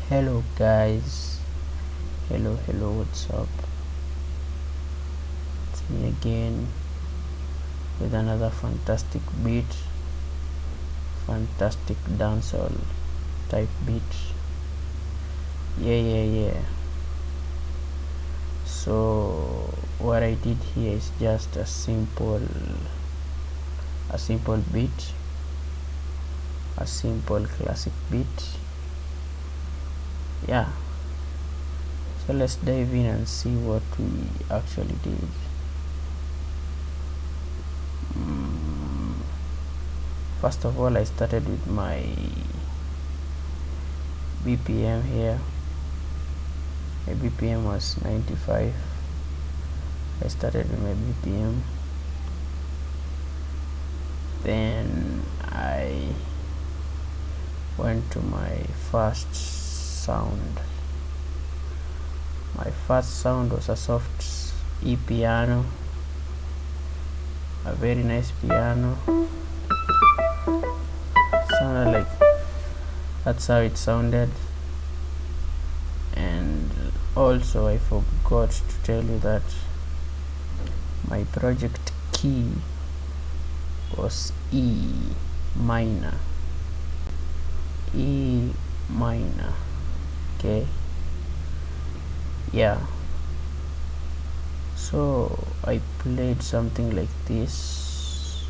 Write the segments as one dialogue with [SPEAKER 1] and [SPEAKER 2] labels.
[SPEAKER 1] Hello guys, hello, what's up? It's me again with another fantastic beat, fantastic dancehall type beat. Yeah. So what I did here is just a simple beat, a simple classic beat. Yeah, so let's dive in and see what we actually did. First of all, I started with my BPM here. My BPM was 95. I started with my BPM, then I went to my first sound. My first sound was a soft E piano, a very nice piano. Sounded like that's how it sounded. And also I forgot to tell you that my project key was E minor. Okay, yeah, so I played something like this.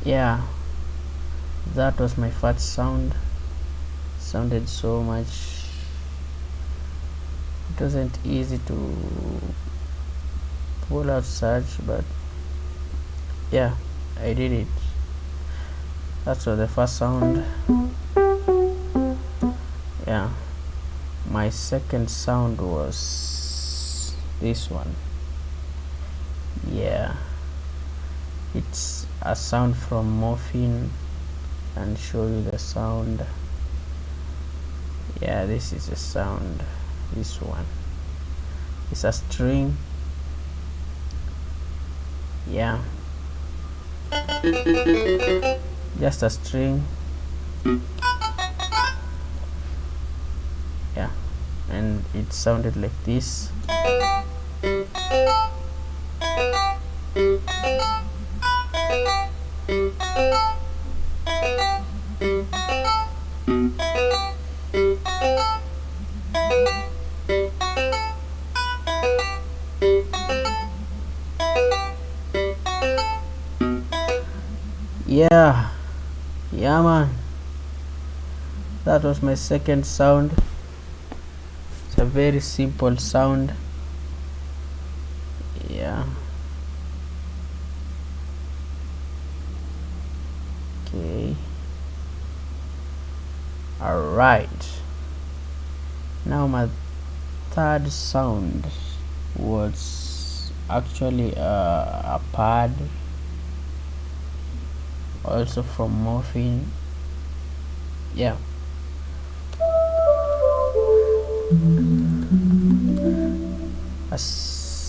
[SPEAKER 1] Yeah, that was my first sound. Sounded so much. It wasn't easy to pull out such, but yeah, I did it. That was the first sound. Yeah, my second sound was this one. Yeah, it's a sound from Morphine, and show you the sound. Yeah, this is a sound. This one, it's a string. Yeah, just a string. Yeah, and it sounded like this. Yeah man, that was my second sound. It's a very simple sound. Yeah, okay, all right. Now my third sound was actually a pad, also from Morphine. Yeah,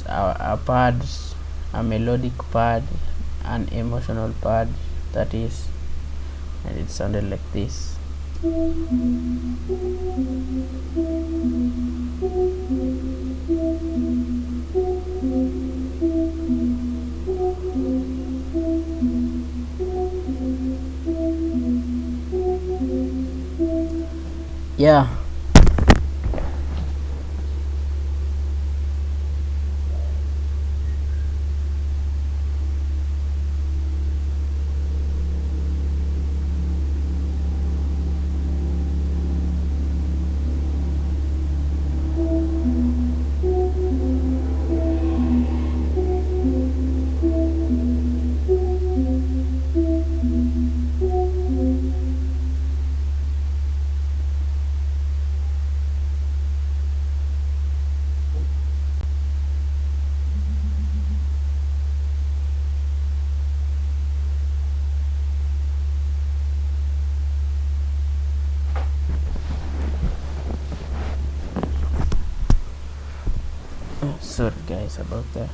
[SPEAKER 1] a pad, a melodic pad, an emotional pad, that is, and it sounded like this. Yeah, Sorry guys about that.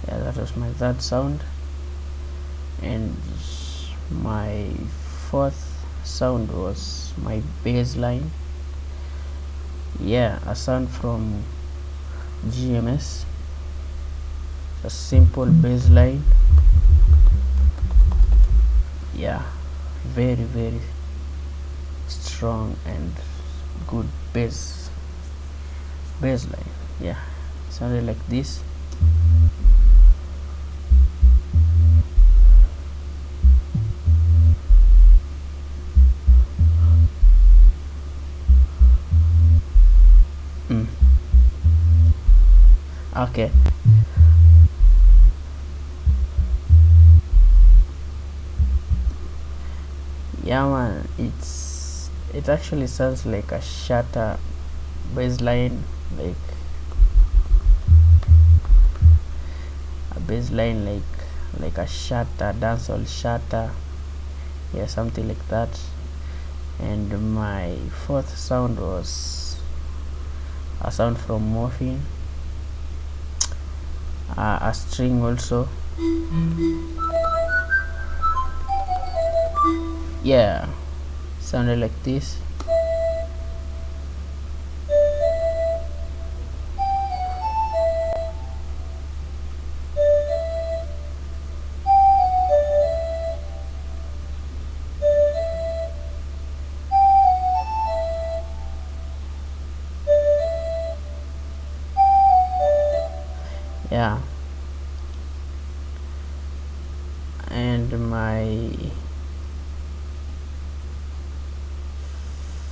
[SPEAKER 1] Yeah, that was my third sound. And my fourth sound was my bass line. Yeah, a sound from GMS, a simple bass line. Yeah, very strong and good bass line. Yeah, sounded like this. Okay. Yeah man, it actually sounds like a shatter bass line, like a bass line, like a shatter, dancehall shatter. Yeah, something like that. And my fourth sound was a sound from morphine, a string also. Yeah, sounded like this. Yeah, and my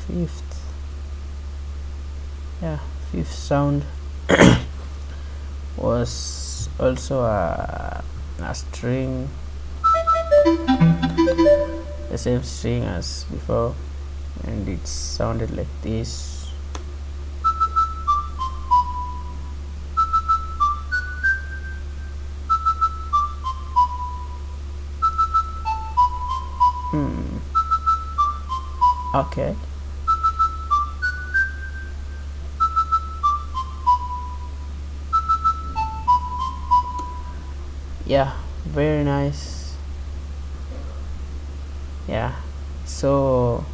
[SPEAKER 1] fifth fifth sound was also a string, the same string as before, and it sounded like this. Okay. Yeah, very nice. Yeah, so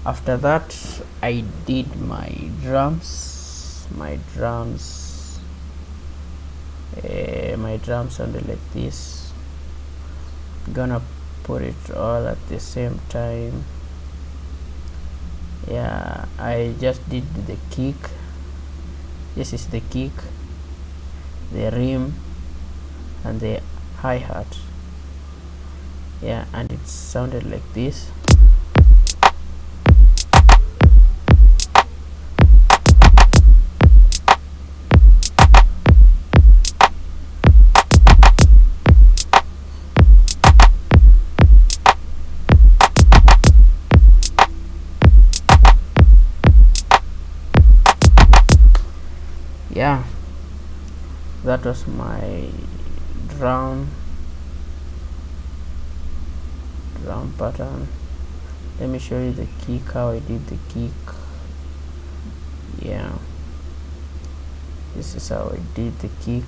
[SPEAKER 1] after that I did my drums. My drums sounded like this. Gonna put it all at the same time. Yeah, I just did the kick. This is the kick, the rim, and the hi-hat. Yeah, and it sounded like this. Yeah, that was my drum pattern. Let me show you the kick, how I did the kick. Yeah, this is how I did the kick.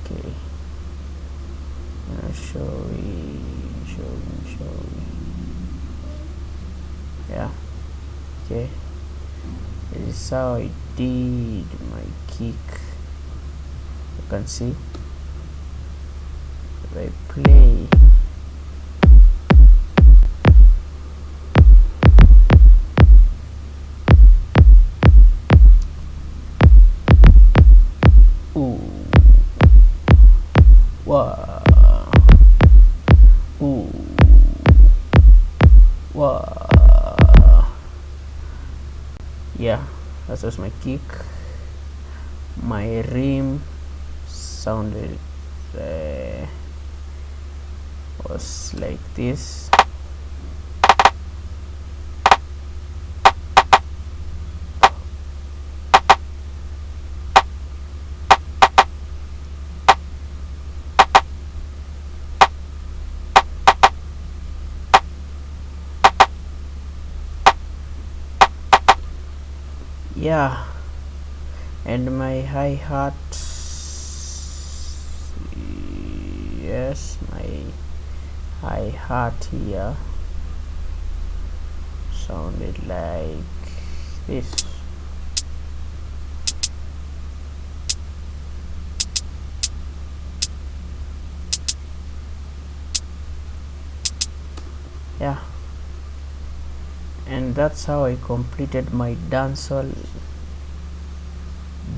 [SPEAKER 1] Okay, show you. Yeah, okay, this is how I did my kick. You can see if I play. Ooh, wow, ooh, wow. Yeah, that was my kick. My rim sounded was like this. yeah. And my hi-hat, yes, my hi-hat here sounded like this. Yeah, and that's how I completed my dancehall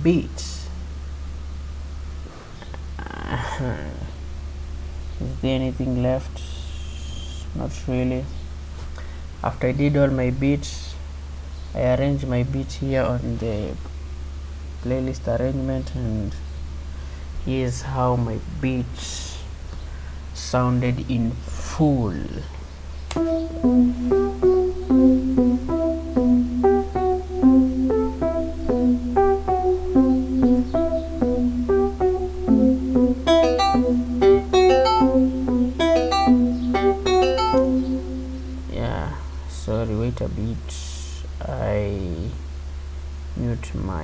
[SPEAKER 1] beat. Is there anything left? Not really. After I did all my beats, I arranged my beats here on the playlist arrangement, and here's how my beats sounded in full. Yeah, sorry, wait a bit, I mute my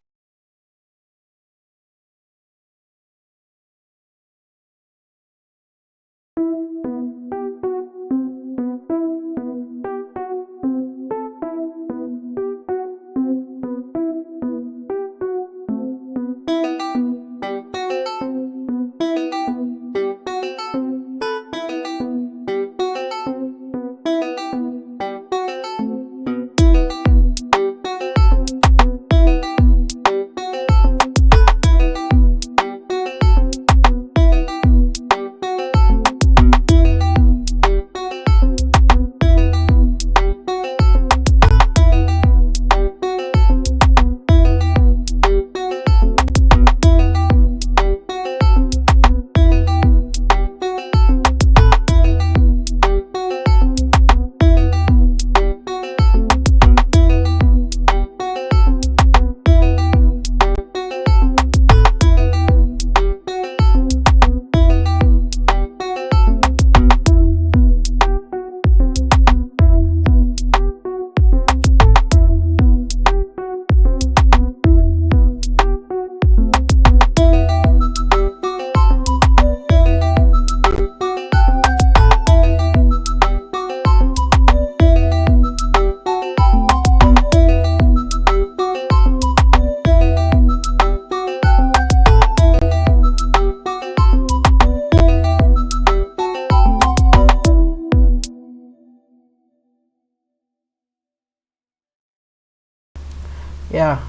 [SPEAKER 1] yeah.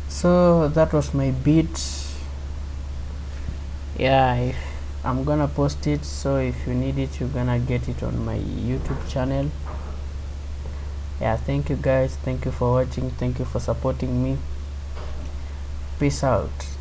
[SPEAKER 1] So that was my beat. Yeah, I'm gonna post it, so if you need it, you're gonna get it on my YouTube channel. Yeah, thank you guys, thank you for watching, thank you for supporting me. Peace out.